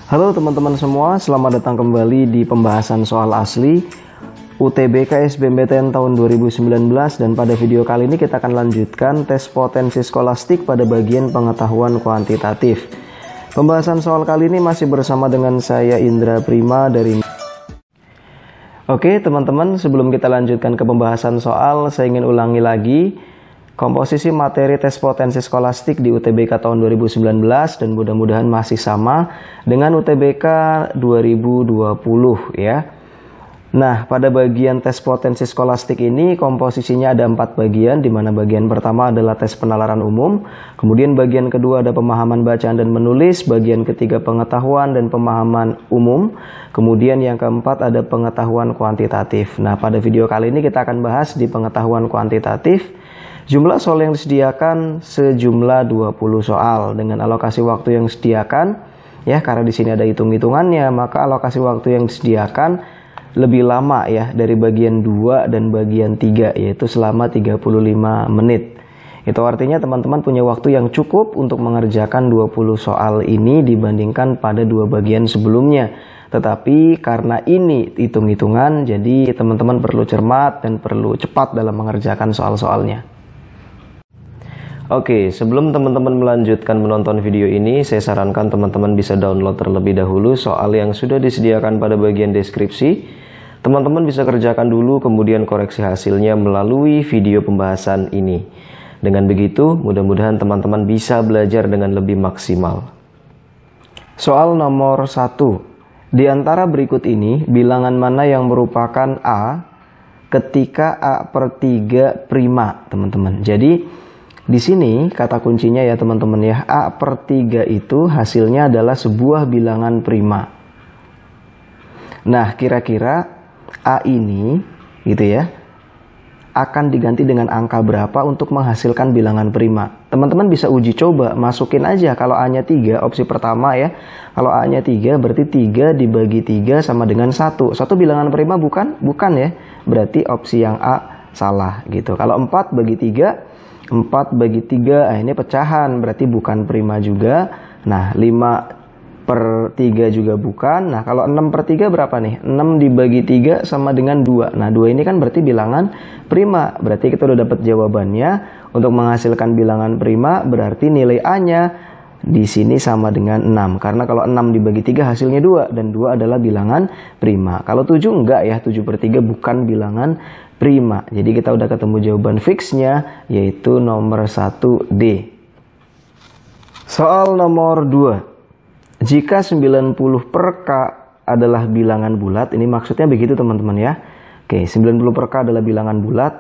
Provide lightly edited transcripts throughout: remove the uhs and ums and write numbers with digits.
Halo teman-teman semua, selamat datang kembali di pembahasan soal asli UTBK SBMPTN tahun 2019. Dan pada video kali ini kita akan lanjutkan tes potensi skolastik pada bagian pengetahuan kuantitatif. Pembahasan soal kali ini masih bersama dengan saya Indra Prima dari... Oke teman-teman, sebelum kita lanjutkan ke pembahasan soal, saya ingin ulangi lagi komposisi materi tes potensi skolastik di UTBK tahun 2019 dan mudah-mudahan masih sama dengan UTBK 2020 ya. Nah, pada bagian tes potensi skolastik ini komposisinya ada 4 bagian, di mana bagian pertama adalah tes penalaran umum, kemudian bagian kedua ada pemahaman bacaan dan menulis, bagian ketiga pengetahuan dan pemahaman umum, kemudian yang keempat ada pengetahuan kuantitatif. Nah, pada video kali ini kita akan bahas di pengetahuan kuantitatif. Jumlah soal yang disediakan sejumlah 20 soal dengan alokasi waktu yang disediakan ya, karena di sini ada hitung-hitungannya, maka alokasi waktu yang disediakan lebih lama ya dari bagian 2 dan bagian 3, yaitu selama 35 menit. Itu artinya teman-teman punya waktu yang cukup untuk mengerjakan 20 soal ini dibandingkan pada 2 bagian sebelumnya. Tetapi karena ini hitung-hitungan, jadi teman-teman perlu cermat dan perlu cepat dalam mengerjakan soal-soalnya. Oke, sebelum teman-teman melanjutkan menonton video ini, saya sarankan teman-teman bisa download terlebih dahulu soal yang sudah disediakan pada bagian deskripsi. Teman-teman bisa kerjakan dulu, kemudian koreksi hasilnya melalui video pembahasan ini. Dengan begitu, mudah-mudahan teman-teman bisa belajar dengan lebih maksimal. Soal nomor 1. Di antara berikut ini, bilangan mana yang merupakan A ketika A per 3 prima, teman-teman. Jadi, di sini kata kuncinya ya teman-teman ya, A per 3 itu hasilnya adalah sebuah bilangan prima. Nah, kira-kira A ini gitu ya akan diganti dengan angka berapa untuk menghasilkan bilangan prima. Teman-teman bisa uji coba, masukin aja kalau A-nya 3, opsi pertama ya. Kalau A-nya 3 berarti 3 dibagi 3 sama dengan 1. Satu bilangan prima bukan? Bukan ya. Berarti opsi yang A salah gitu. Kalau 4 bagi 3, 4 bagi 3, ini pecahan, berarti bukan prima juga. Nah, 5 per 3 juga bukan. Nah, kalau 6 per 3 berapa nih? 6 dibagi 3 sama dengan 2. Nah, 2 ini kan berarti bilangan prima. Berarti kita udah dapat jawabannya. Untuk menghasilkan bilangan prima, berarti nilai A-nya di sini sama dengan 6. Karena kalau 6 dibagi 3 hasilnya 2. Dan 2 adalah bilangan prima. Kalau 7 enggak ya, 7 per 3 bukan bilangan prima. Jadi kita udah ketemu jawaban fixnya, yaitu nomor 1D. Soal nomor 2. Jika 90 per K adalah bilangan bulat, ini maksudnya begitu teman-teman ya. Oke, 90 per K adalah bilangan bulat.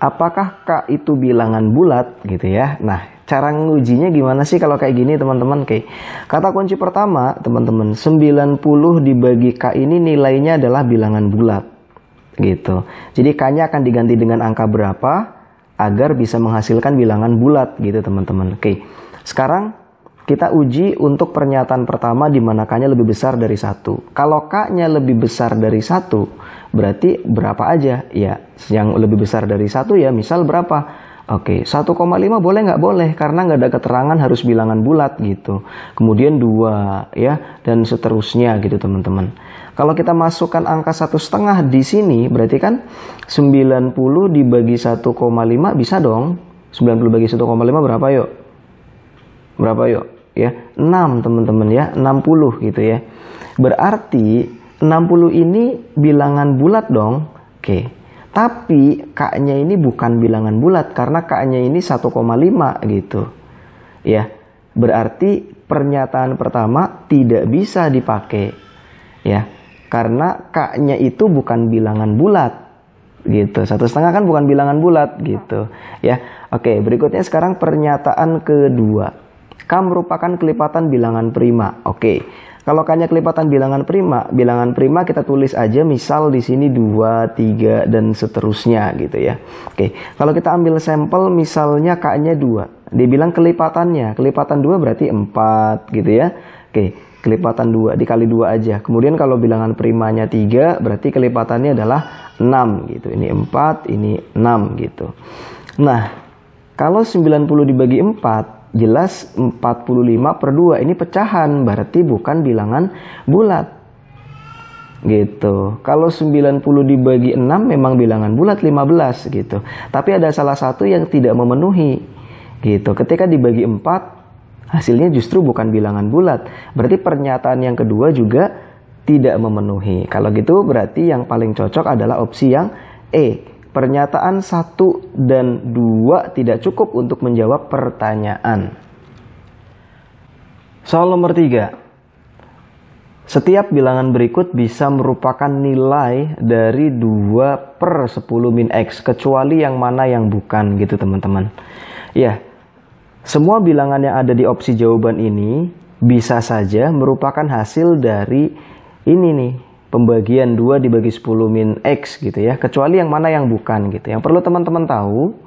Apakah K itu bilangan bulat gitu ya? Nah, cara ngujinya gimana sih kalau kayak gini teman-teman? Oke, kata kunci pertama teman-teman, 90 dibagi K ini nilainya adalah bilangan bulat gitu. Jadi K-nya akan diganti dengan angka berapa agar bisa menghasilkan bilangan bulat gitu teman-teman. Oke, sekarang kita uji untuk pernyataan pertama di mana K-nya lebih besar dari 1. Kalau K-nya lebih besar dari 1, berarti berapa aja? Ya, yang lebih besar dari 1 ya, misal berapa? Oke, 1,5 boleh nggak? Boleh, karena nggak ada keterangan harus bilangan bulat gitu. Kemudian 2 ya, dan seterusnya gitu teman-teman. Kalau kita masukkan angka 1,5 di sini, berarti kan 90 dibagi 1,5 bisa dong. 90 bagi 1,5 berapa yuk? Berapa yuk? Ya, 6 teman-teman ya, 60 gitu ya. Berarti 60 ini bilangan bulat dong. Oke. Tapi K-nya ini bukan bilangan bulat karena K-nya ini 1,5 gitu. Ya. Berarti pernyataan pertama tidak bisa dipakai. Ya. Karena K-nya itu bukan bilangan bulat. Gitu. 1,5 kan bukan bilangan bulat gitu. Ya. Oke, berikutnya sekarang pernyataan kedua. K merupakan kelipatan bilangan prima. Oke. Kalau K-nya kelipatan bilangan prima kita tulis aja misal di sini 2, 3 dan seterusnya gitu ya. Oke, kalau kita ambil sampel misalnya K-nya 2. Dia bilang kelipatannya, kelipatan 2 berarti 4 gitu ya. Oke, kelipatan 2 dikali 2 aja. Kemudian kalau bilangan primanya 3 berarti kelipatannya adalah 6 gitu. Ini 4, ini 6 gitu. Nah, kalau 90 dibagi 4 jelas 45 per 2 ini pecahan, berarti bukan bilangan bulat. Gitu. Kalau 90 dibagi 6 memang bilangan bulat 15 gitu. Tapi ada salah satu yang tidak memenuhi. Gitu. Ketika dibagi 4 hasilnya justru bukan bilangan bulat. Berarti pernyataan yang kedua juga tidak memenuhi. Kalau gitu berarti yang paling cocok adalah opsi yang E. Pernyataan 1 dan 2 tidak cukup untuk menjawab pertanyaan. Soal nomor 3. Setiap bilangan berikut bisa merupakan nilai dari 2 per 10 min X, kecuali yang mana yang bukan gitu teman-teman. Ya, semua bilangan yang ada di opsi jawaban ini bisa saja merupakan hasil dari ini nih, pembagian 2 dibagi 10 min X gitu ya, kecuali yang mana yang bukan gitu. Yang perlu teman-teman tahu,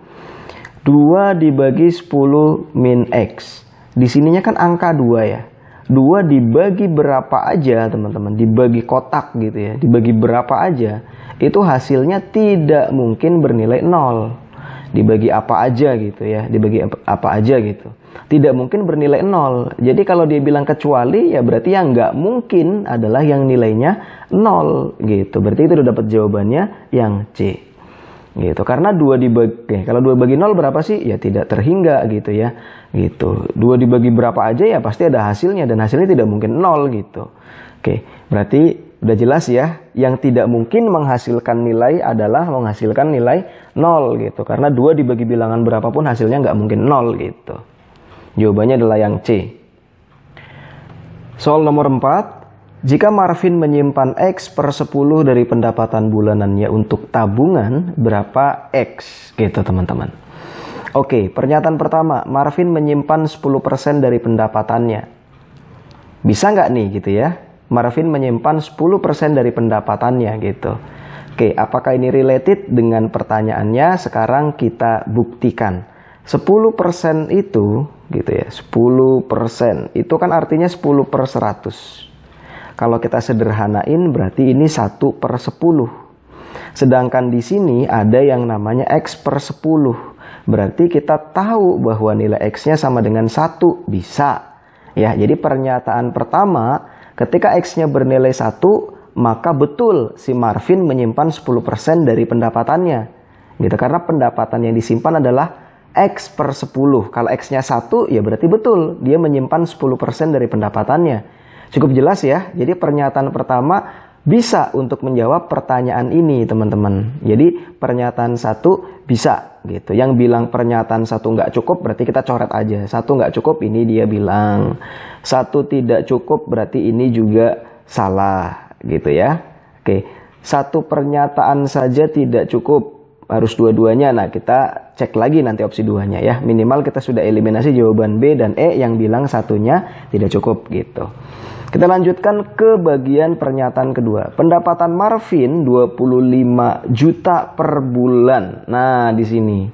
2 dibagi 10 min X. Di sininya kan angka 2 ya. 2 dibagi berapa aja teman-teman, dibagi kotak gitu ya, dibagi berapa aja, itu hasilnya tidak mungkin bernilai 0. Dibagi apa aja gitu ya, dibagi apa aja gitu, tidak mungkin bernilai 0. Jadi kalau dia bilang kecuali, ya berarti yang nggak mungkin adalah yang nilainya 0 gitu. Berarti itu udah dapat jawabannya yang C gitu. Karena 2 dibagi, kalau 2 bagi 0 berapa sih? Ya tidak terhingga gitu ya. Gitu. 2 dibagi berapa aja ya pasti ada hasilnya, dan hasilnya tidak mungkin 0 gitu. Oke, berarti udah jelas ya, yang tidak mungkin menghasilkan nilai adalah menghasilkan nilai 0 gitu. Karena 2 dibagi bilangan berapapun hasilnya nggak mungkin 0 gitu. Jawabannya adalah yang C. Soal nomor 4. Jika Marvin menyimpan X per 10 dari pendapatan bulanannya untuk tabungan, berapa X? Gitu teman-teman. Oke, pernyataan pertama, Marvin menyimpan 10% dari pendapatannya. Bisa nggak nih gitu ya? Marvin menyimpan 10% dari pendapatannya gitu. Oke, apakah ini related dengan pertanyaannya? Sekarang kita buktikan. 10% itu gitu ya, 10% itu kan artinya 10 per 100. Kalau kita sederhanain berarti ini 1 per 10. Sedangkan di sini ada yang namanya X per 10. Berarti kita tahu bahwa nilai X-nya sama dengan 1. Bisa. Ya, jadi pernyataan pertama, ketika X-nya bernilai 1, maka betul si Marvin menyimpan 10% dari pendapatannya. Gitu, karena pendapatan yang disimpan adalah X per 10. Kalau X-nya 1, ya berarti betul dia menyimpan 10% dari pendapatannya. Cukup jelas ya. Jadi pernyataan pertama bisa untuk menjawab pertanyaan ini teman-teman. Jadi pernyataan 1 bisa gitu. Yang bilang pernyataan 1 nggak cukup berarti kita coret aja. 1 nggak cukup ini dia bilang. 1 tidak cukup berarti ini juga salah gitu ya. Oke. 1 pernyataan saja tidak cukup. Harus dua-duanya. Nah kita cek lagi nanti opsi 2-nya ya. Minimal kita sudah eliminasi jawaban B dan E yang bilang 1-nya tidak cukup gitu. Kita lanjutkan ke bagian pernyataan kedua. Pendapatan Marvin 25 juta per bulan. Nah, di sini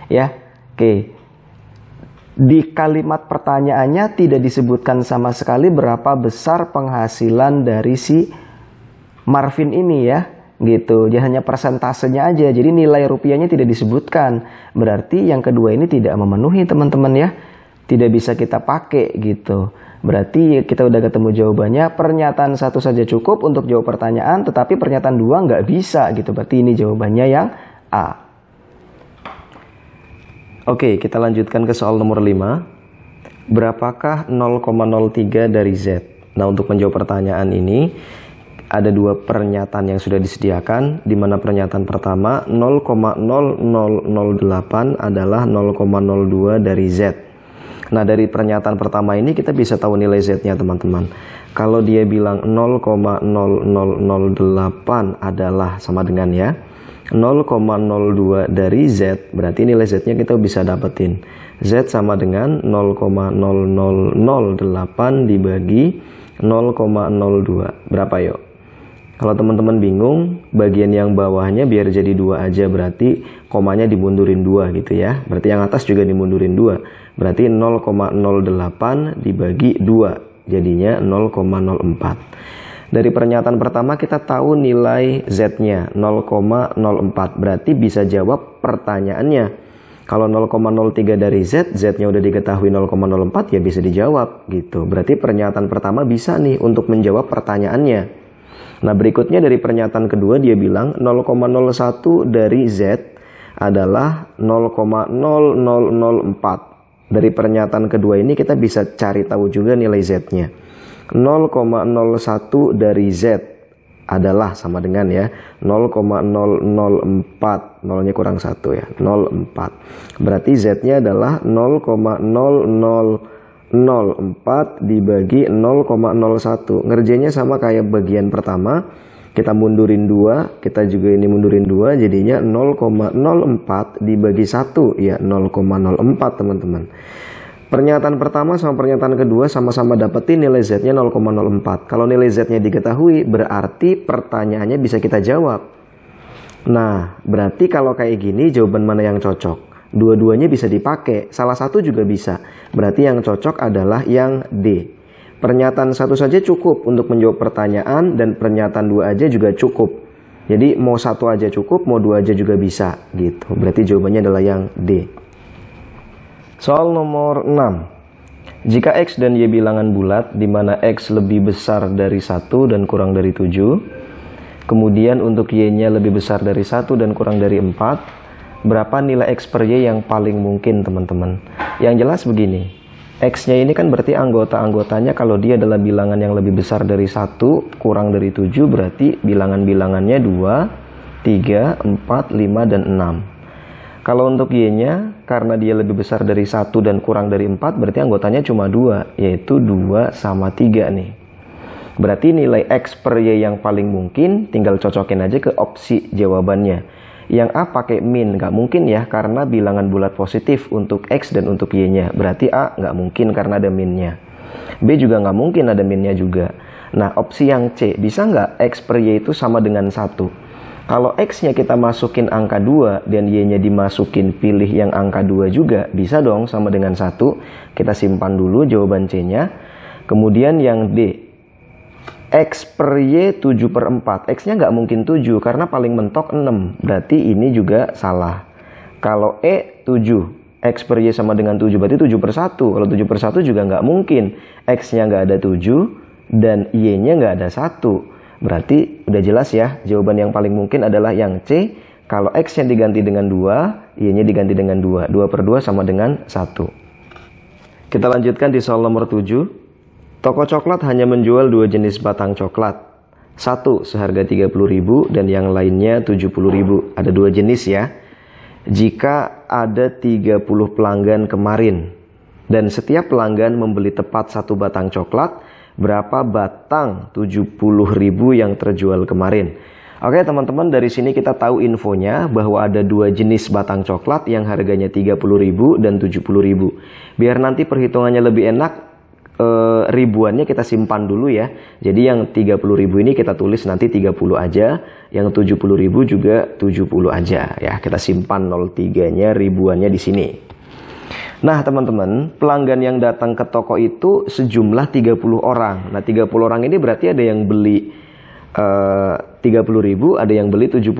ya. Oke. Di kalimat pertanyaannya tidak disebutkan sama sekali berapa besar penghasilan dari si Marvin ini ya. Gitu. Dia hanya persentasenya aja. Jadi nilai rupiahnya tidak disebutkan. Berarti yang kedua ini tidak memenuhi teman-teman ya. Tidak bisa kita pakai gitu. Berarti kita udah ketemu jawabannya. Pernyataan 1 saja cukup untuk jawab pertanyaan, tetapi pernyataan 2 nggak bisa gitu. Berarti ini jawabannya yang A. Oke, kita lanjutkan ke soal nomor 5. Berapakah 0,03 dari Z? Nah, untuk menjawab pertanyaan ini ada 2 pernyataan yang sudah disediakan, di mana pernyataan pertama 0,0008 adalah 0,02 dari Z. Nah, dari pernyataan pertama ini kita bisa tahu nilai Z-nya teman-teman. Kalau dia bilang 0,0008 adalah sama dengan ya 0,02 dari Z, berarti nilai Z-nya kita bisa dapetin. Z sama dengan 0,0008 dibagi 0,02. Berapa yuk? Kalau teman-teman bingung, bagian yang bawahnya biar jadi 2 aja, berarti komanya dimundurin 2 gitu ya. Berarti yang atas juga dimundurin 2. Berarti 0,08 dibagi 2, jadinya 0,04. Dari pernyataan pertama kita tahu nilai Z-nya 0,04. Berarti bisa jawab pertanyaannya. Kalau 0,03 dari Z, Z-nya udah diketahui 0,04 ya bisa dijawab gitu. Berarti pernyataan pertama bisa nih untuk menjawab pertanyaannya. Nah berikutnya dari pernyataan kedua dia bilang 0,01 dari Z adalah 0,0004. Dari pernyataan kedua ini kita bisa cari tahu juga nilai Z-nya. 0,01 dari Z adalah sama dengan ya 0,004, nolnya kurang 1 ya, 0,4. Berarti Z-nya adalah 0,0004 dibagi 0,01. Ngerjainnya sama kayak bagian pertama. Kita mundurin 2, kita juga ini mundurin 2, jadinya 0,04 dibagi 1 ya 0,04 teman-teman. Pernyataan pertama sama pernyataan kedua sama-sama dapetin nilai Z-nya 0,04. Kalau nilai Z-nya diketahui, berarti pertanyaannya bisa kita jawab. Nah, berarti kalau kayak gini, jawaban mana yang cocok? Dua-duanya bisa dipakai, salah satu juga bisa. Berarti yang cocok adalah yang D. Pernyataan satu saja cukup untuk menjawab pertanyaan, dan pernyataan dua aja juga cukup. Jadi mau satu aja cukup, mau dua aja juga bisa gitu. Berarti jawabannya adalah yang D. Soal nomor 6. Jika X dan Y bilangan bulat, di mana X lebih besar dari 1 dan kurang dari 7, kemudian untuk Y-nya lebih besar dari 1 dan kurang dari 4, berapa nilai X per Y yang paling mungkin, teman-teman? Yang jelas begini, X-nya ini kan berarti anggota-anggotanya kalau dia adalah bilangan yang lebih besar dari 1, kurang dari 7, berarti bilangan-bilangannya 2, 3, 4, 5, dan 6. Kalau untuk Y-nya, karena dia lebih besar dari 1 dan kurang dari 4, berarti anggotanya cuma 2, yaitu 2 sama 3 nih. Berarti nilai X per Y yang paling mungkin, tinggal cocokin aja ke opsi jawabannya. Yang A pakai min, nggak mungkin ya, karena bilangan bulat positif untuk X dan untuk Y-nya. Berarti A nggak mungkin karena ada minnya. B juga nggak mungkin ada minnya juga. Nah, opsi yang C, bisa nggak X per Y itu sama dengan 1? Kalau X-nya kita masukin angka 2 dan Y-nya dimasukin pilih yang angka 2 juga, bisa dong sama dengan 1. Kita simpan dulu jawaban C-nya. Kemudian yang D, X per Y 7 per 4. X-nya nggak mungkin 7 karena paling mentok 6. Berarti ini juga salah. Kalau E 7, X per Y sama dengan 7, berarti 7 per 1. Kalau 7 per 1 juga nggak mungkin. X-nya nggak ada 7 dan Y-nya nggak ada 1. Berarti udah jelas ya, jawaban yang paling mungkin adalah yang C. Kalau X-nya diganti dengan 2, Y-nya diganti dengan 2. 2 per 2 sama dengan 1. Kita lanjutkan di soal nomor 7. Toko coklat hanya menjual 2 jenis batang coklat. Satu seharga 30.000 dan yang lainnya 70.000. Ada 2 jenis ya. Jika ada 30 pelanggan kemarin dan setiap pelanggan membeli tepat 1 batang coklat, berapa batang 70.000 yang terjual kemarin? Oke teman-teman, dari sini kita tahu infonya bahwa ada 2 jenis batang coklat yang harganya 30.000 dan 70.000. Biar nanti perhitungannya lebih enak, ribuannya kita simpan dulu ya. Jadi yang 30.000 ini kita tulis nanti 30 aja, yang 70.000 juga 70 aja ya. Kita simpan 03-nya, ribuannya di sini. Nah teman-teman, pelanggan yang datang ke toko itu sejumlah 30 orang. Nah 30 orang ini berarti ada yang beli 30.000, ada yang beli 70.000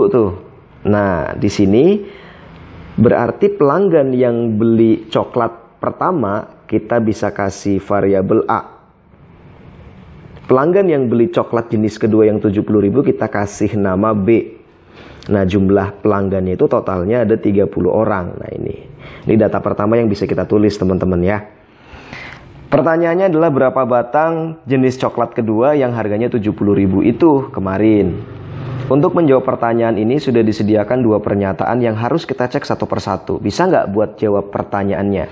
tuh. Nah di sini berarti pelanggan yang beli coklat pertama kita bisa kasih variabel A. Pelanggan yang beli coklat jenis kedua yang 70.000 kita kasih nama B. Nah jumlah pelanggannya itu totalnya ada 30 orang. Nah ini data pertama yang bisa kita tulis teman-teman ya. Pertanyaannya adalah berapa batang jenis coklat kedua yang harganya 70.000 itu kemarin. Untuk menjawab pertanyaan ini sudah disediakan 2 pernyataan yang harus kita cek satu persatu. Bisa nggak buat jawab pertanyaannya?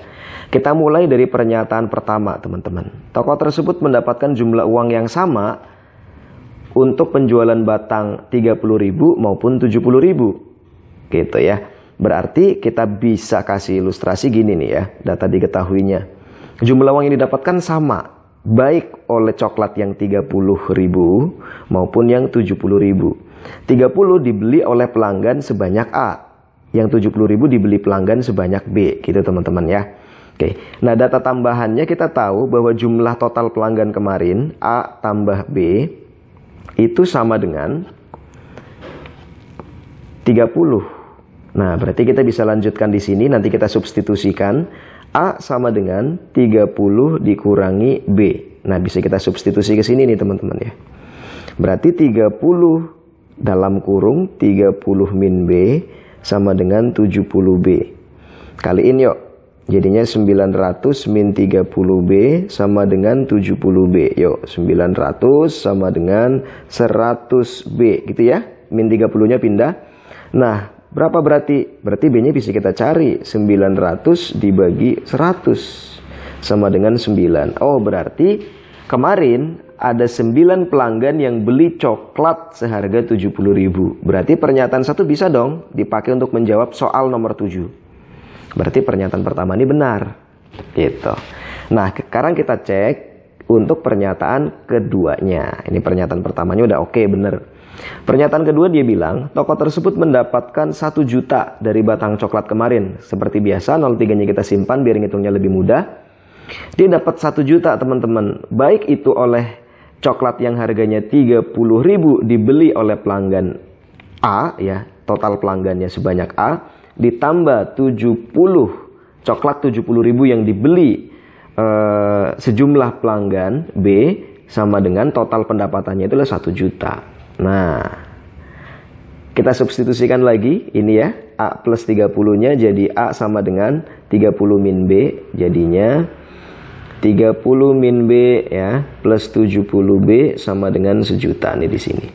Kita mulai dari pernyataan pertama teman-teman. Toko tersebut mendapatkan jumlah uang yang sama untuk penjualan batang 30.000 maupun 70.000. Gitu ya. Berarti kita bisa kasih ilustrasi gini nih ya, data diketahuinya. Jumlah uang yang didapatkan sama, baik oleh coklat yang 30.000 maupun yang 70.000. 30 dibeli oleh pelanggan sebanyak A, yang 70.000 dibeli pelanggan sebanyak B, gitu teman-teman ya. Oke, nah data tambahannya kita tahu bahwa jumlah total pelanggan kemarin A tambah B itu sama dengan 30. Nah, berarti kita bisa lanjutkan di sini. Nanti kita substitusikan. A sama dengan 30 dikurangi B. Nah, bisa kita substitusi ke sini nih teman-teman ya. Berarti 30 dalam kurung 30 min B sama dengan 70B. Kaliin yuk. Jadinya 900 min 30B sama dengan 70B. Yuk, 900 sama dengan 100B. Gitu ya. Min 30-nya pindah. Nah, berapa berarti? Berarti B-nya bisa kita cari. 900 dibagi 100 sama dengan 9. Oh, berarti kemarin ada 9 pelanggan yang beli coklat seharga 70.000. Berarti pernyataan 1 bisa dong dipakai untuk menjawab soal nomor 7. Berarti pernyataan pertama ini benar. Gitu. Nah, sekarang kita cek untuk pernyataan keduanya. Ini pernyataan pertamanya udah oke, bener. Pernyataan kedua dia bilang, toko tersebut mendapatkan 1 juta dari batang coklat kemarin. Seperti biasa, 03-nya kita simpan biar ngitungnya lebih mudah. Dia dapat 1 juta teman-teman. Baik itu oleh coklat yang harganya 30.000 dibeli oleh pelanggan A, ya, total pelanggannya sebanyak A, ditambah 70 coklat 70.000 yang dibeli sejumlah pelanggan B, sama dengan total pendapatannya itulah 1 juta. Nah, kita substitusikan lagi ini ya, A plus 30-nya jadi A sama dengan 30 min B, jadinya 30 min B ya plus 70B sama dengan 1 juta nih di sini.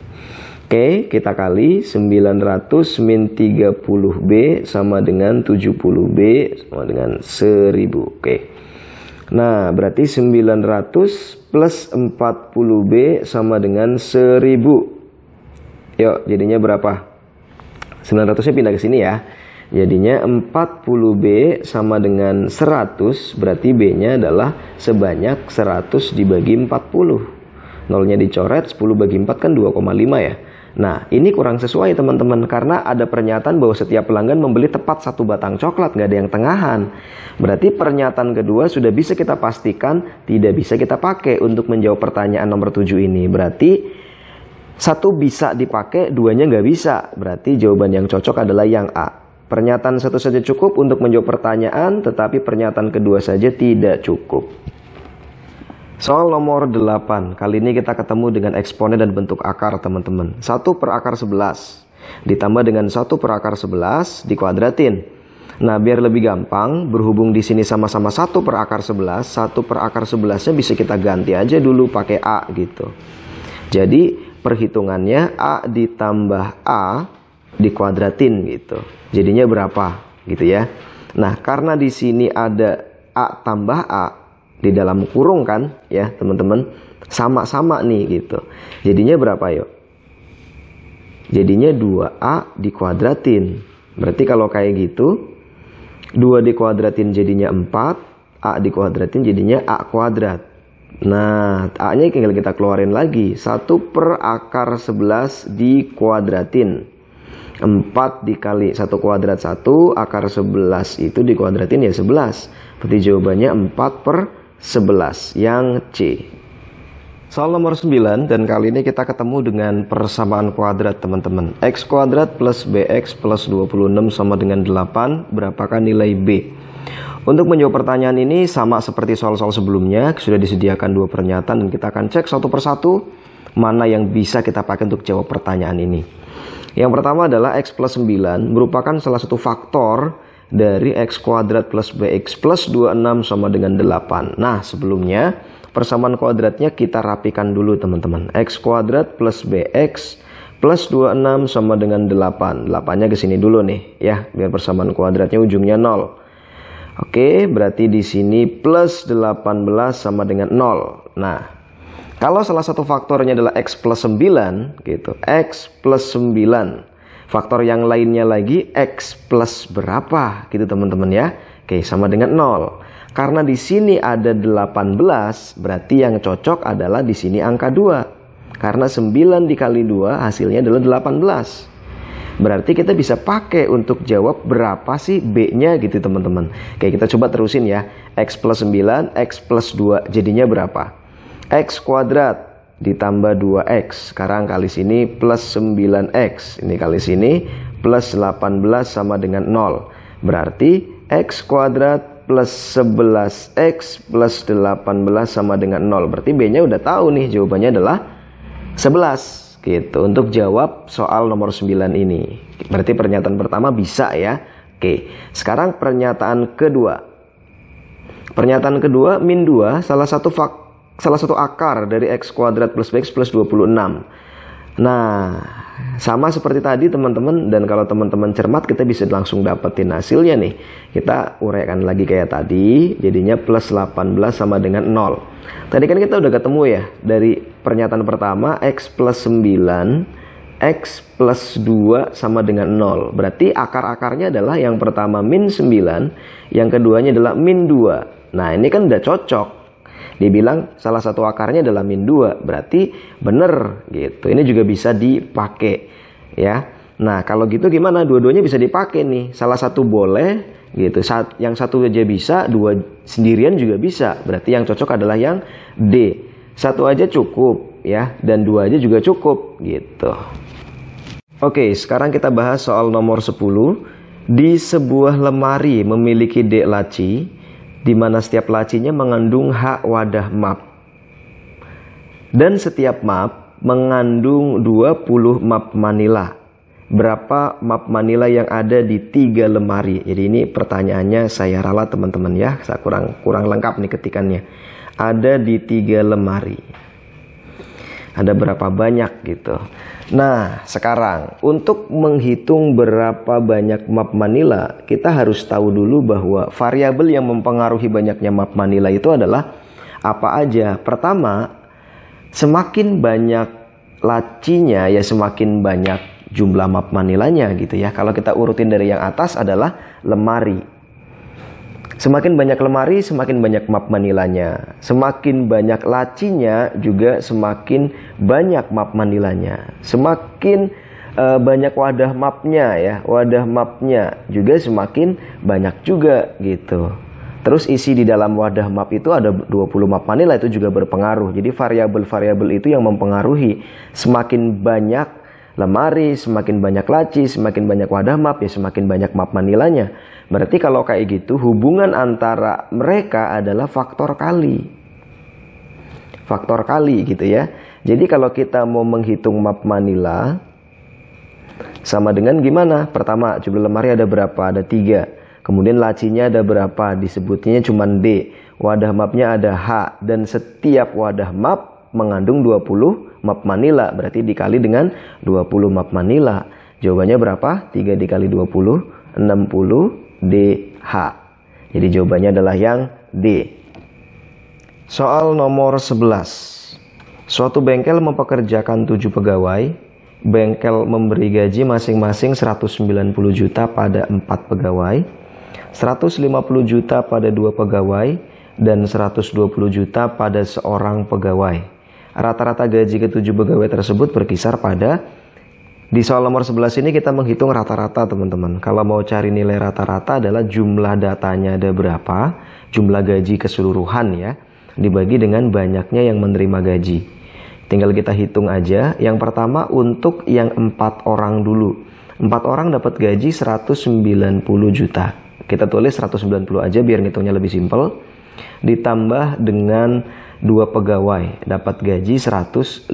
Oke, kita kali 900 min 30B sama dengan 70B sama dengan 1000. Oke. Nah, berarti 900 plus 40B sama dengan 1000. Yuk, jadinya berapa? 900-nya pindah ke sini ya. Jadinya 40B sama dengan 100, berarti B-nya adalah sebanyak 100 dibagi 40. Nolnya dicoret, 10 bagi 4 kan 2,5 ya. Nah, ini kurang sesuai teman-teman, karena ada pernyataan bahwa setiap pelanggan membeli tepat 1 batang coklat, nggak ada yang tengahan. Berarti pernyataan kedua sudah bisa kita pastikan tidak bisa kita pakai untuk menjawab pertanyaan nomor 7 ini. Berarti 1 bisa dipakai, 2-nya nggak bisa. Berarti jawaban yang cocok adalah yang A. Pernyataan 1 saja cukup untuk menjawab pertanyaan, tetapi pernyataan kedua saja tidak cukup. Soal nomor 8, kali ini kita ketemu dengan eksponen dan bentuk akar teman-teman. 1 per akar 11 ditambah dengan 1 per akar 11 dikuadratin. Nah, biar lebih gampang, berhubung di sini sama-sama 1 per akar 11, 1 per akar 11-nya bisa kita ganti aja dulu pakai A gitu. Jadi perhitungannya A ditambah A dikuadratin gitu. Jadinya berapa gitu ya. Nah, karena di sini ada A tambah A di dalam kurung kan ya teman-teman, sama-sama nih gitu. Jadinya berapa yuk? Jadinya 2A dikuadratin. Berarti kalau kayak gitu 2 dikuadratin jadinya 4, A dikuadratin jadinya A kuadrat. Nah, A-nya tinggal kita keluarin lagi. 1 per akar 11 dikuadratin. 4 dikali 1 kuadrat 1, akar 11 itu dikuadratin ya 11. Berarti jawabannya 4 per 11 yang C. Soal nomor 9, dan kali ini kita ketemu dengan persamaan kuadrat teman-teman. X kuadrat plus BX plus 26 sama dengan 8, berapakah nilai B? Untuk menjawab pertanyaan ini sama seperti soal-soal sebelumnya, sudah disediakan 2 pernyataan dan kita akan cek satu persatu mana yang bisa kita pakai untuk jawab pertanyaan ini. Yang pertama adalah X plus 9 merupakan salah satu faktor dari X kuadrat plus BX plus 26 sama dengan 8. Nah, sebelumnya persamaan kuadratnya kita rapikan dulu teman-teman. X kuadrat plus BX plus 26 sama dengan 8. 8-nya ke sini dulu nih ya, biar persamaan kuadratnya ujungnya 0. Oke, berarti di sini plus 18 sama dengan 0. Nah, kalau salah satu faktornya adalah X plus 9 gitu. X plus 9. Faktor yang lainnya lagi X plus berapa gitu teman-teman ya. Oke, sama dengan 0. Karena di sini ada 18, berarti yang cocok adalah di sini angka 2. Karena 9 dikali 2 hasilnya adalah 18. Berarti kita bisa pakai untuk jawab berapa sih B-nya gitu teman-teman. Oke, kita coba terusin ya. X plus 9, X plus 2 jadinya berapa? X kuadrat ditambah 2X. Sekarang kali sini plus 9X. Ini kali sini plus 18 sama dengan 0. Berarti X kuadrat plus 11X plus 18 sama dengan 0. Berarti B-nya udah tahu nih, jawabannya adalah 11 gitu untuk jawab soal nomor 9 ini. Berarti pernyataan pertama bisa ya. Oke, sekarang pernyataan kedua. Pernyataan kedua, min 2 salah satu akar dari X kuadrat plus BX plus 26. Nah, sama seperti tadi teman-teman, dan kalau teman-teman cermat kita bisa langsung dapetin hasilnya nih. Kita uraikan lagi kayak tadi, jadinya plus 18 sama dengan 0. Tadi kan kita udah ketemu ya, dari pernyataan pertama X plus 9, X plus 2 sama dengan 0. Berarti akar-akarnya adalah yang pertama min 9, yang keduanya adalah min 2. Nah, ini kan udah cocok. Dibilang salah satu akarnya adalah min 2, berarti bener gitu. Ini juga bisa dipakai ya. Nah, kalau gitu gimana? Dua-duanya bisa dipakai nih. Salah satu boleh gitu. Yang satu aja bisa, dua sendirian juga bisa. Berarti yang cocok adalah yang D. Satu aja cukup ya, dan dua aja juga cukup gitu. Oke, sekarang kita bahas soal nomor 10. Di sebuah lemari memiliki D laci, di mana setiap lacinya mengandung H wadah map. Dan setiap map mengandung 20 map manila. Berapa map manila yang ada di 3 lemari? Jadi ini pertanyaannya saya ralat teman-teman ya. Saya kurang lengkap nih ketikannya. Ada di 3 lemari. Ada berapa banyak gitu. Nah, sekarang untuk menghitung berapa banyak map manila, kita harus tahu dulu bahwa variabel yang mempengaruhi banyaknya map manila itu adalah apa aja. Pertama, semakin banyak lacinya ya semakin banyak jumlah map manilanya gitu ya. Kalau kita urutin dari yang atas adalah lemari. Semakin banyak lemari, semakin banyak map manilanya. Semakin banyak lacinya juga semakin banyak map manilanya. Semakin banyak wadah mapnya ya, wadah mapnya juga semakin banyak juga gitu. Terus isi di dalam wadah map itu ada 20 map manila, itu juga berpengaruh. Jadi variabel-variabel itu yang mempengaruhi. Semakin banyak lemari, semakin banyak laci, semakin banyak wadah map ya semakin banyak map manilanya. Berarti kalau kayak gitu hubungan antara mereka adalah faktor kali. Faktor kali gitu ya. Jadi kalau kita mau menghitung map manila sama dengan gimana? Pertama, jumlah lemari ada berapa? Ada 3. Kemudian lacinya ada berapa? Disebutnya cuma D. Wadah mapnya ada H. Dan setiap wadah map mengandung 20 map manila. Berarti dikali dengan 20 map manila. Jawabannya berapa? 3 dikali 20, 60 DH. Jadi jawabannya adalah yang D. Soal nomor 11. Suatu bengkel mempekerjakan 7 pegawai. Bengkel memberi gaji masing-masing 190 juta pada 4 pegawai, 150 juta pada 2 pegawai, dan 120 juta pada seorang pegawai. Rata-rata gaji ke-7 pegawai tersebut berkisar pada. Di soal nomor 11 ini kita menghitung rata-rata teman-teman. Kalau mau cari nilai rata-rata adalah jumlah datanya ada berapa, jumlah gaji keseluruhan ya, dibagi dengan banyaknya yang menerima gaji. Tinggal kita hitung aja. Yang pertama untuk yang 4 orang dulu. 4 orang dapat gaji 190 juta. Kita tulis 190 aja biar ngitungnya lebih simpel. Ditambah dengan 2 pegawai dapat gaji 150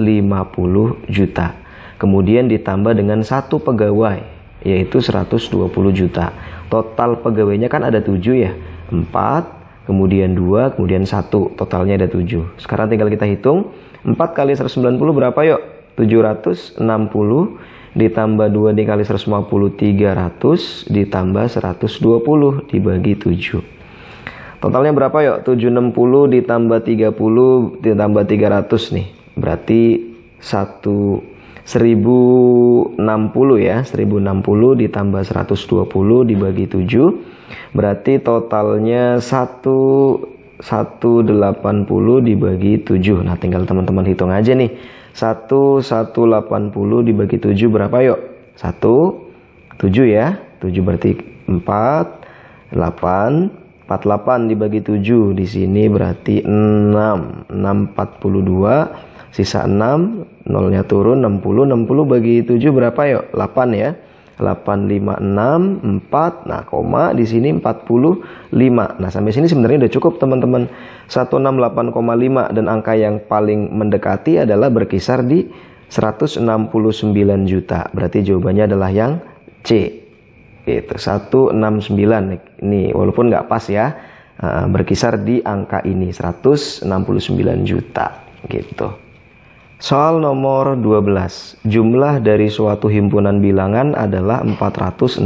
juta. Kemudian ditambah dengan 1 pegawai yaitu 120 juta. Total pegawainya kan ada 7 ya. 4, kemudian 2, kemudian 1. Totalnya ada 7. Sekarang tinggal kita hitung. 4 kali 190 berapa yuk? 760 ditambah 2 dikali 150 300 ditambah 120 dibagi 7. Totalnya berapa yuk? 760 ditambah 30 ditambah 300 nih. Berarti 1060 ya. 1060 ditambah 120 dibagi 7. Berarti totalnya 180 dibagi 7. Nah, tinggal teman-teman hitung aja nih. 180 dibagi 7 berapa yuk? 7 ya. 7 berarti 4, 8, 48 dibagi 7. Di sini berarti 6, 642, sisa 6, nolnya turun 60 bagi 7 berapa yuk? 8 ya. 856, 4, nah koma di sini 45. Nah sampai sini sebenarnya udah cukup teman-teman. 168,5 dan angka yang paling mendekati adalah berkisar di 169 juta. Berarti jawabannya adalah yang C. Itu 169. Ini walaupun nggak pas ya, berkisar di angka ini 169 juta gitu. Soal nomor 12. Jumlah dari suatu himpunan bilangan adalah 465.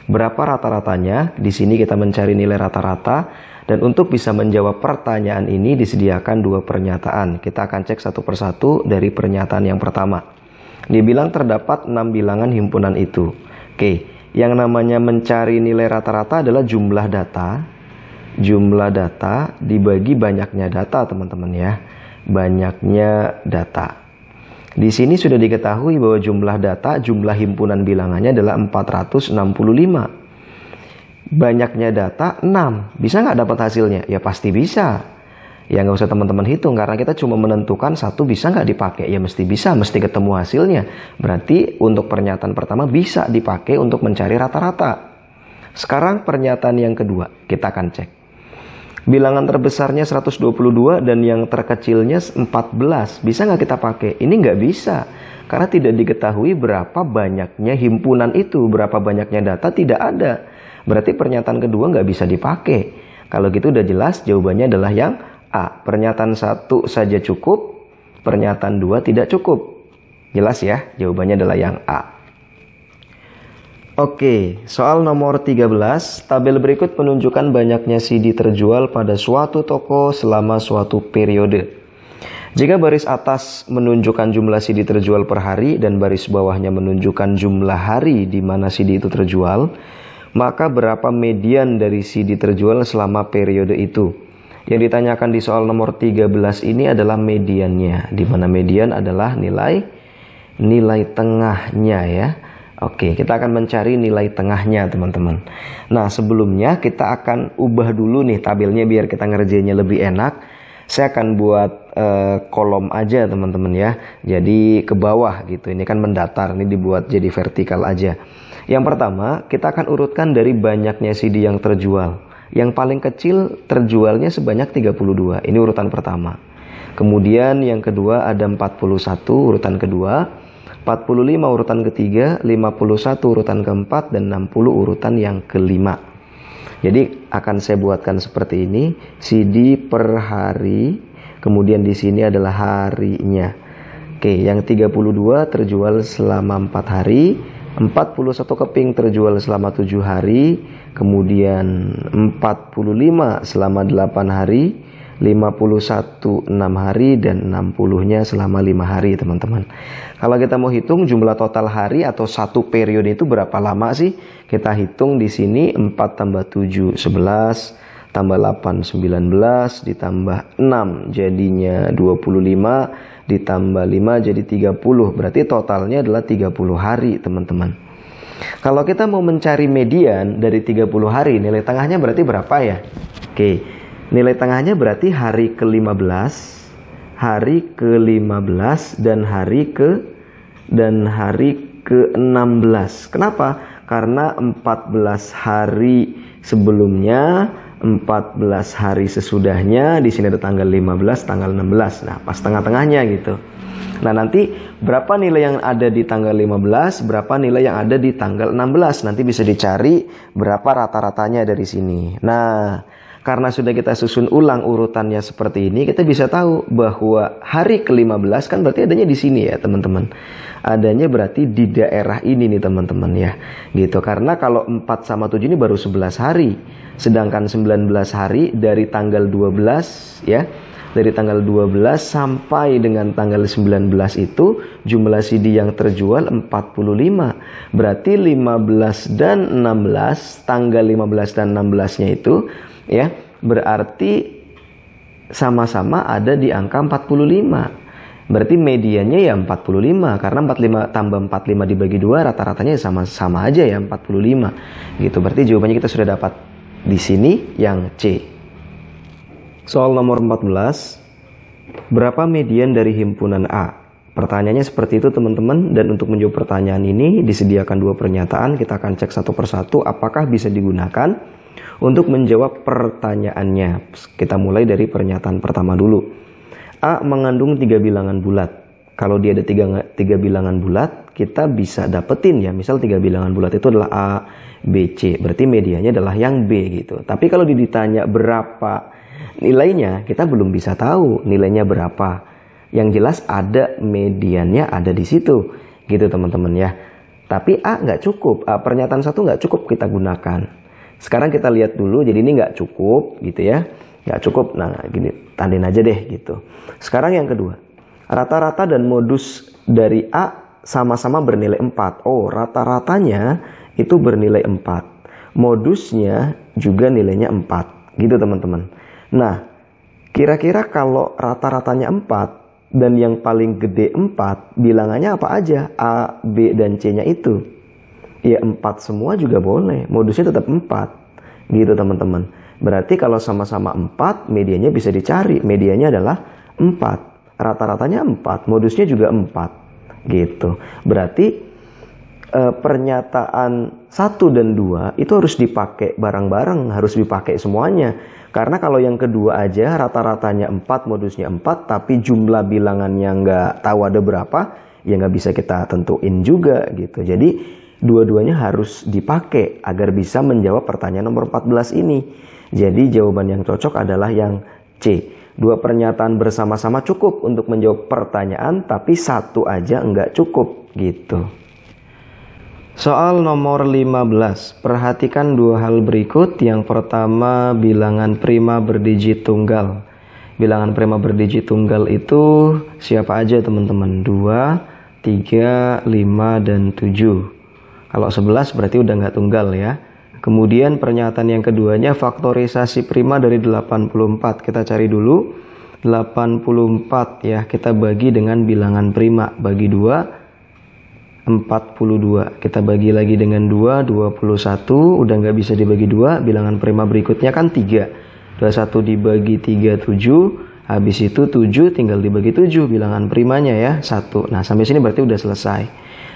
Berapa rata-ratanya? Di sini kita mencari nilai rata-rata, dan untuk bisa menjawab pertanyaan ini disediakan dua pernyataan. Kita akan cek satu persatu dari pernyataan yang pertama. Dibilang terdapat 6 bilangan himpunan itu. Oke, yang namanya mencari nilai rata-rata adalah jumlah data. Jumlah data dibagi banyaknya data, teman-teman ya. Banyaknya data. Di sini sudah diketahui bahwa jumlah data, jumlah himpunan bilangannya adalah 465. Banyaknya data 6. Bisa nggak dapat hasilnya? Ya pasti bisa. Ya nggak usah teman-teman hitung, karena kita cuma menentukan satu bisa nggak dipakai. Ya mesti bisa, mesti ketemu hasilnya. Berarti untuk pernyataan pertama bisa dipakai untuk mencari rata-rata. Sekarang pernyataan yang kedua, kita akan cek. Bilangan terbesarnya 122 dan yang terkecilnya 14. Bisa nggak kita pakai? Ini nggak bisa. Karena tidak diketahui berapa banyaknya himpunan itu. Berapa banyaknya data tidak ada. Berarti pernyataan kedua nggak bisa dipakai. Kalau gitu udah jelas jawabannya adalah yang A. Pernyataan 1 saja cukup. Pernyataan 2 tidak cukup. Jelas ya? Jawabannya adalah yang A. Oke, soal nomor 13, tabel berikut menunjukkan banyaknya CD terjual pada suatu toko selama suatu periode. Jika baris atas menunjukkan jumlah CD terjual per hari dan baris bawahnya menunjukkan jumlah hari di mana CD itu terjual, maka berapa median dari CD terjual selama periode itu? Yang ditanyakan di soal nomor 13 ini adalah mediannya, di mana median adalah nilai tengahnya ya. Oke, kita akan mencari nilai tengahnya teman-teman. Nah sebelumnya kita akan ubah dulu nih tabelnya biar kita ngerjainnya lebih enak. Saya akan buat kolom aja teman-teman ya. Jadi ke bawah gitu, ini kan mendatar, ini dibuat jadi vertikal aja. Yang pertama kita akan urutkan dari banyaknya CD yang terjual. Yang paling kecil terjualnya sebanyak 32, ini urutan pertama. Kemudian yang kedua ada 41 urutan kedua, 45 urutan ketiga, 51 urutan keempat, dan 60 urutan yang kelima. Jadi akan saya buatkan seperti ini, CD per hari, kemudian di sini adalah harinya. Oke, yang 32 terjual selama 4 hari, 41 keping terjual selama 7 hari, kemudian 45 selama 8 hari, 51 6 hari, dan 60-nya selama 5 hari teman-teman. Kalau kita mau hitung jumlah total hari atau satu periode itu berapa lama sih? Kita hitung di sini 4 tambah 7 11, tambah 8 19, ditambah 6 jadinya 25, ditambah 5 jadi 30. Berarti totalnya adalah 30 hari teman-teman. Kalau kita mau mencari median dari 30 hari, nilai tengahnya berarti berapa ya? Oke. Nilai tengahnya berarti hari ke-15, hari ke-15, dan hari ke-16. Kenapa? Karena 14 hari sebelumnya, 14 hari sesudahnya, di sini ada tanggal 15, tanggal 16. Nah, pas tengah-tengahnya gitu. Nah, nanti berapa nilai yang ada di tanggal 15, berapa nilai yang ada di tanggal 16. Nanti bisa dicari berapa rata-ratanya dari sini. Nah, karena sudah kita susun ulang urutannya seperti ini, kita bisa tahu bahwa hari ke-15 kan berarti adanya di sini ya teman-teman. Adanya berarti di daerah ini nih teman-teman ya. Gitu. Karena kalau 4 sama 7 ini baru 11 hari. Sedangkan 19 hari dari tanggal 12 ya. Dari tanggal 12 sampai dengan tanggal 19 itu jumlah CD yang terjual 45. Berarti 15 dan 16, tanggal 15 dan 16-nya itu ya berarti sama-sama ada di angka 45. Berarti mediannya ya 45, karena 45 tambah 45 dibagi 2 rata-ratanya sama-sama aja ya 45. Gitu. Berarti jawabannya kita sudah dapat di sini yang C. Soal nomor 14. Berapa median dari himpunan A? Pertanyaannya seperti itu teman-teman, dan untuk menjawab pertanyaan ini disediakan dua pernyataan. Kita akan cek satu persatu apakah bisa digunakan untuk menjawab pertanyaannya. Kita mulai dari pernyataan pertama dulu. A mengandung 3 bilangan bulat. Kalau dia ada tiga bilangan bulat, kita bisa dapetin ya, misal 3 bilangan bulat itu adalah A, B, C. Berarti medianya adalah yang B gitu. Tapi kalau ditanya berapa nilainya, kita belum bisa tahu nilainya berapa. Yang jelas ada mediannya ada di situ, gitu teman-teman ya. Tapi A nggak cukup, pernyataan satu nggak cukup kita gunakan. Sekarang kita lihat dulu, jadi ini nggak cukup gitu ya, nggak cukup. Nah gini, tandin aja deh gitu. Sekarang yang kedua, rata-rata dan modus dari A sama-sama bernilai 4. Oh, rata-ratanya itu bernilai 4. Modusnya juga nilainya 4, gitu teman-teman. Nah, kira-kira kalau rata-ratanya 4, dan yang paling gede 4, bilangannya apa aja? A, B, dan C-nya itu. Ya 4 semua juga boleh. Modusnya tetap 4. Gitu teman-teman. Berarti kalau sama-sama 4, medianya bisa dicari. Medianya adalah 4. Rata-ratanya 4. Modusnya juga 4. Gitu. Berarti pernyataan 1 dan 2 itu harus dipakai bareng-bareng. Harus dipakai semuanya. Karena kalau yang kedua aja rata-ratanya 4, modusnya 4, tapi jumlah bilangannya nggak tahu ada berapa, ya nggak bisa kita tentuin juga gitu. Jadi dua-duanya harus dipakai agar bisa menjawab pertanyaan nomor 14 ini. Jadi jawaban yang cocok adalah yang C. 2 pernyataan bersama-sama cukup untuk menjawab pertanyaan, tapi 1 aja nggak cukup gitu. Soal nomor 15, perhatikan 2 hal berikut. Yang pertama, bilangan prima berdigit tunggal. Bilangan prima berdigit tunggal itu siapa aja teman-teman? 2, 3, 5, dan 7. Kalau 11 berarti udah nggak tunggal ya. Kemudian pernyataan yang keduanya, faktorisasi prima dari 84. Kita cari dulu 84 ya, kita bagi dengan bilangan prima. Bagi 2, 42. Kita bagi lagi dengan 2, 21. Udah nggak bisa dibagi 2. Bilangan prima berikutnya kan 3. 21 dibagi 3, 7. Habis itu 7 tinggal dibagi 7. Bilangan primanya ya 1. Nah sampai sini berarti udah selesai.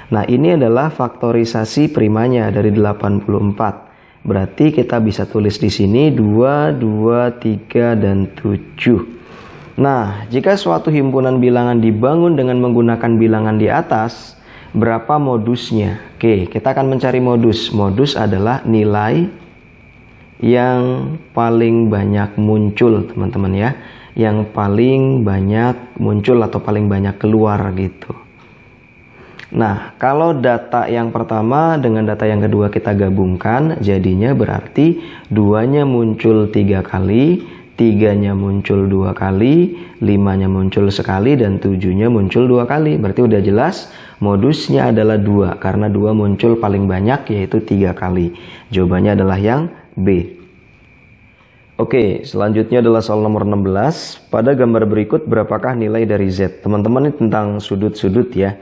Nah ini adalah faktorisasi primanya dari 84. Berarti kita bisa tulis di sini 2, 2, 3, dan 7. Nah jika suatu himpunan bilangan dibangun dengan menggunakan bilangan di atas, berapa modusnya? Oke, kita akan mencari modus. Modus adalah nilai yang paling banyak muncul, teman-teman ya. Yang paling banyak muncul atau paling banyak keluar gitu. Nah, kalau data yang pertama dengan data yang kedua kita gabungkan, jadinya berarti 2-nya muncul 3 kali, 3-nya muncul 2 kali, 5-nya muncul sekali, dan 7-nya muncul 2 kali. Berarti udah jelas modusnya adalah 2, karena 2 muncul paling banyak yaitu 3 kali. Jawabannya adalah yang B. Oke, selanjutnya adalah soal nomor 16. Pada gambar berikut berapakah nilai dari Z? Teman-teman, ini tentang sudut-sudut ya.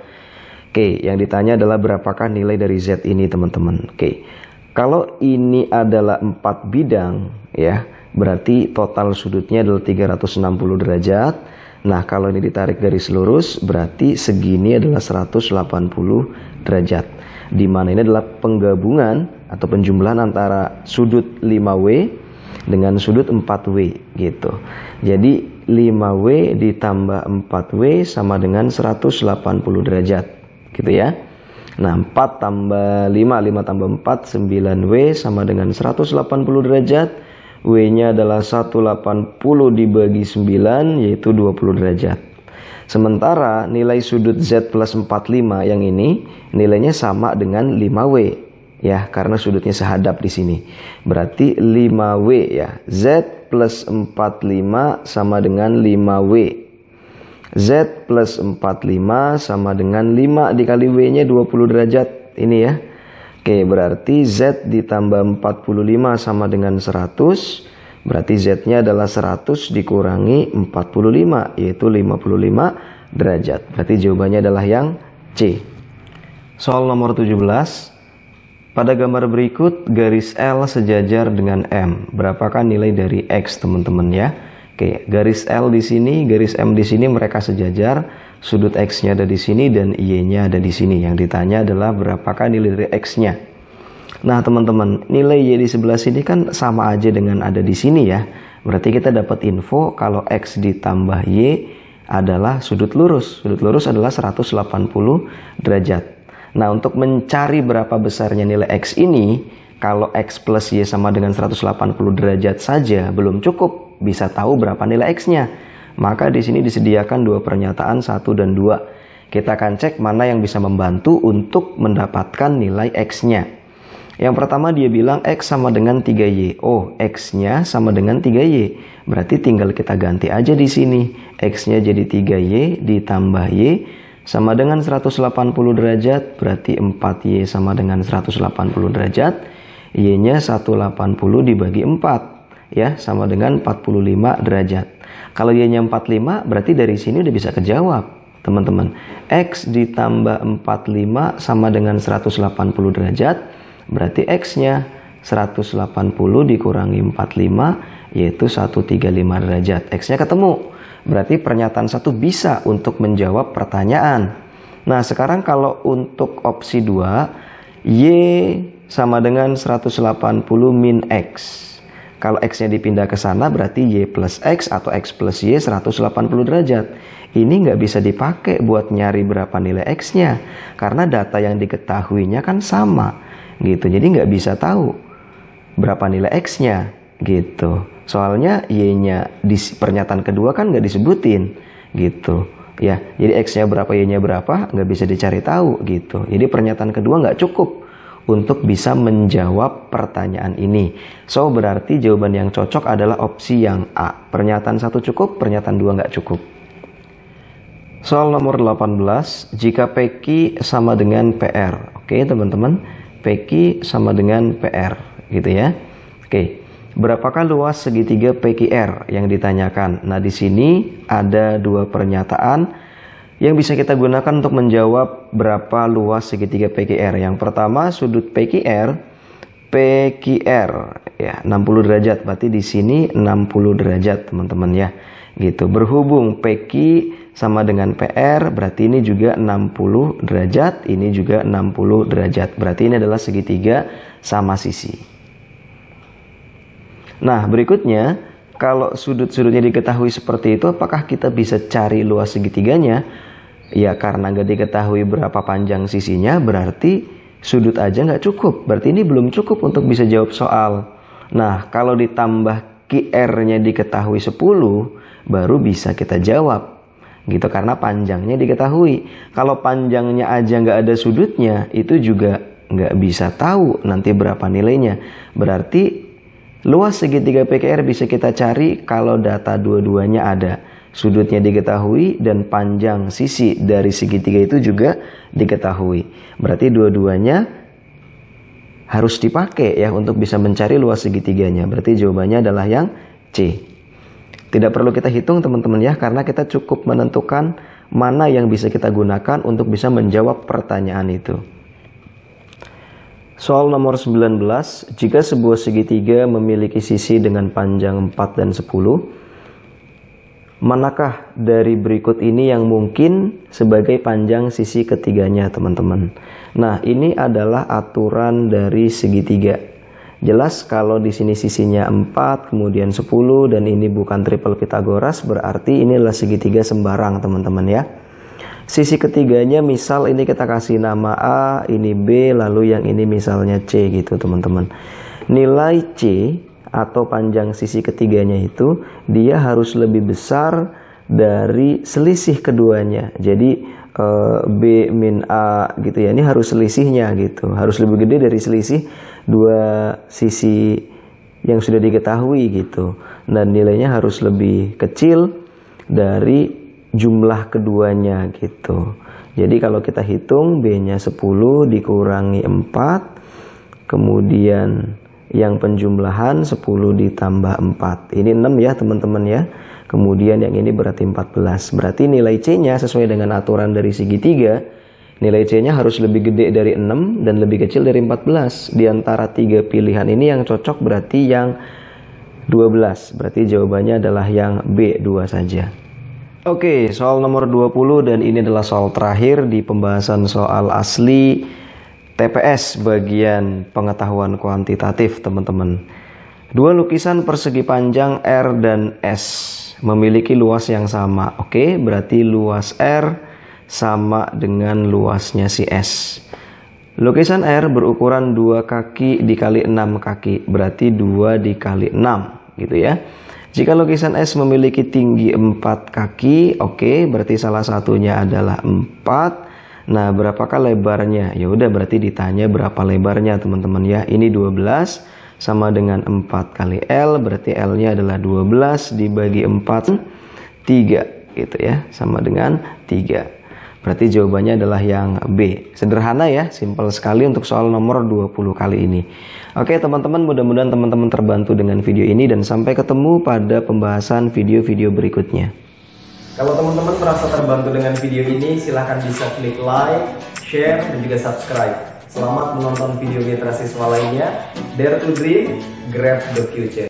Oke, yang ditanya adalah berapakah nilai dari Z ini teman-teman. Oke, kalau ini adalah 4 bidang ya, berarti total sudutnya adalah 360 derajat. Nah, kalau ini ditarik garis lurus, berarti segini adalah 180 derajat. Di mana ini adalah penggabungan atau penjumlahan antara sudut 5W dengan sudut 4W gitu. Jadi 5W ditambah 4W sama dengan 180 derajat gitu ya. Nah, 4 tambah 5, 5 tambah 4, 9W sama dengan 180 derajat. W-nya adalah 180 dibagi 9, yaitu 20 derajat. Sementara nilai sudut Z plus 45 yang ini, nilainya sama dengan 5W. Ya, karena sudutnya sehadap di sini. Berarti 5W ya. Z plus 45 sama dengan 5W. Z plus 45 sama dengan 5 dikali W-nya 20 derajat. Ini ya. Oke, berarti Z ditambah 45 sama dengan 100. Berarti Z-nya adalah 100 dikurangi 45, yaitu 55 derajat. Berarti jawabannya adalah yang C. Soal nomor 17. Pada gambar berikut, garis L sejajar dengan M. Berapakah nilai dari X, teman-teman ya? Oke, garis L di sini, garis M di sini mereka sejajar, sudut X-nya ada di sini dan Y-nya ada di sini. Yang ditanya adalah berapakah nilai dari X-nya. Nah, teman-teman, nilai Y di sebelah sini kan sama aja dengan ada di sini ya. Berarti kita dapat info kalau X ditambah Y adalah sudut lurus. Sudut lurus adalah 180 derajat. Nah, untuk mencari berapa besarnya nilai X ini, kalau X plus Y sama dengan 180 derajat saja belum cukup bisa tahu berapa nilai X-nya. Maka di sini disediakan dua pernyataan 1 dan 2. Kita akan cek mana yang bisa membantu untuk mendapatkan nilai X-nya. Yang pertama dia bilang X sama dengan 3Y. Oh, X-nya sama dengan 3Y. Berarti tinggal kita ganti aja di sini. X-nya jadi 3Y ditambah Y sama dengan 180 derajat. Berarti 4Y sama dengan 180 derajat. Y-nya 180 dibagi 4. Ya, sama dengan 45 derajat. Kalau Y-nya 45, berarti dari sini udah bisa kejawab, teman-teman. X ditambah 45 sama dengan 180 derajat, berarti X-nya 180 dikurangi 45, yaitu 135 derajat. X-nya ketemu. Berarti pernyataan 1 bisa untuk menjawab pertanyaan. Nah, sekarang kalau untuk opsi 2, Y sama dengan 180 min X. Kalau X-nya dipindah ke sana berarti Y plus X atau X plus Y 180 derajat. Ini nggak bisa dipakai buat nyari berapa nilai X-nya. Karena data yang diketahuinya kan sama. Gitu. Jadi nggak bisa tahu berapa nilai X-nya. Gitu. Soalnya Y-nya di pernyataan kedua kan nggak disebutin. Gitu. Ya, jadi X-nya berapa, Y-nya berapa, nggak bisa dicari tahu. Gitu. Jadi pernyataan kedua nggak cukup untuk bisa menjawab pertanyaan ini. So, berarti jawaban yang cocok adalah opsi yang A. Pernyataan 1 cukup, pernyataan 2 nggak cukup. Soal nomor 18, jika PQ sama dengan PR. Oke, teman-teman, PQ sama dengan PR, gitu ya. Oke, berapakah luas segitiga PQR yang ditanyakan? Nah, di sini ada dua pernyataan yang bisa kita gunakan untuk menjawab berapa luas segitiga PQR. Yang pertama, sudut PQR ya 60 derajat. Berarti di sini 60 derajat, teman-teman ya. Gitu. Berhubung PQ sama dengan PR, berarti ini juga 60 derajat, ini juga 60 derajat. Berarti ini adalah segitiga sama sisi. Nah, berikutnya, kalau sudut-sudutnya diketahui seperti itu, apakah kita bisa cari luas segitiganya? Ya, karena nggak diketahui berapa panjang sisinya, berarti sudut aja nggak cukup. Berarti ini belum cukup untuk bisa jawab soal. Nah, kalau ditambah QR-nya diketahui 10, baru bisa kita jawab. Gitu, karena panjangnya diketahui. Kalau panjangnya aja nggak ada sudutnya, itu juga nggak bisa tahu nanti berapa nilainya. Berarti luas segitiga PQR bisa kita cari kalau data dua-duanya ada. Sudutnya diketahui dan panjang sisi dari segitiga itu juga diketahui. Berarti dua-duanya harus dipakai ya untuk bisa mencari luas segitiganya. Berarti jawabannya adalah yang C. Tidak perlu kita hitung, teman-teman ya, karena kita cukup menentukan mana yang bisa kita gunakan untuk bisa menjawab pertanyaan itu. Soal nomor 19, jika sebuah segitiga memiliki sisi dengan panjang 4 dan 10, manakah dari berikut ini yang mungkin sebagai panjang sisi ketiganya, teman-teman? Nah, ini adalah aturan dari segitiga. Jelas kalau di sini sisinya 4, kemudian 10, dan ini bukan triple Pythagoras, berarti ini adalah segitiga sembarang, teman-teman ya. Sisi ketiganya misal ini kita kasih nama A, ini B, lalu yang ini misalnya C gitu, teman-teman. Nilai C atau panjang sisi ketiganya itu dia harus lebih besar dari selisih keduanya. Jadi B min A gitu ya, ini harus selisihnya gitu, harus lebih gede dari selisih dua sisi yang sudah diketahui gitu, dan nilainya harus lebih kecil dari jumlah keduanya gitu. Jadi kalau kita hitung, B nya 10 dikurangi 4, kemudian yang penjumlahan 10 ditambah 4. Ini 6 ya teman-teman ya. Kemudian yang ini berarti 14. Berarti nilai C-nya sesuai dengan aturan dari segitiga, nilai C-nya harus lebih gede dari 6 dan lebih kecil dari 14. Di antara 3 pilihan ini yang cocok berarti yang 12. Berarti jawabannya adalah yang B, 2 saja. Oke, soal nomor 20 dan ini adalah soal terakhir di pembahasan soal asli TPS bagian pengetahuan kuantitatif, teman-teman. Dua lukisan persegi panjang R dan S memiliki luas yang sama. Oke, berarti luas R sama dengan luasnya si S. Lukisan R berukuran 2 kaki dikali 6 kaki, berarti 2 dikali 6 gitu ya. Jika lukisan S memiliki tinggi 4 kaki, oke, berarti salah satunya adalah 4. Nah, berapakah lebarnya? Ya udah, berarti ditanya berapa lebarnya, teman-teman ya. Ini 12 sama dengan 4 kali L, berarti L-nya adalah 12 dibagi 4, 3 gitu ya, sama dengan 3. Berarti jawabannya adalah yang B. Sederhana ya, simpel sekali untuk soal nomor 20 kali ini. Oke teman-teman, mudah-mudahan teman-teman terbantu dengan video ini dan sampai ketemu pada pembahasan video-video berikutnya. Kalau teman-teman merasa terbantu dengan video ini, silahkan bisa klik like, share, dan juga subscribe. Selamat menonton video literasi siswa lainnya. Dare to dream, grab the future.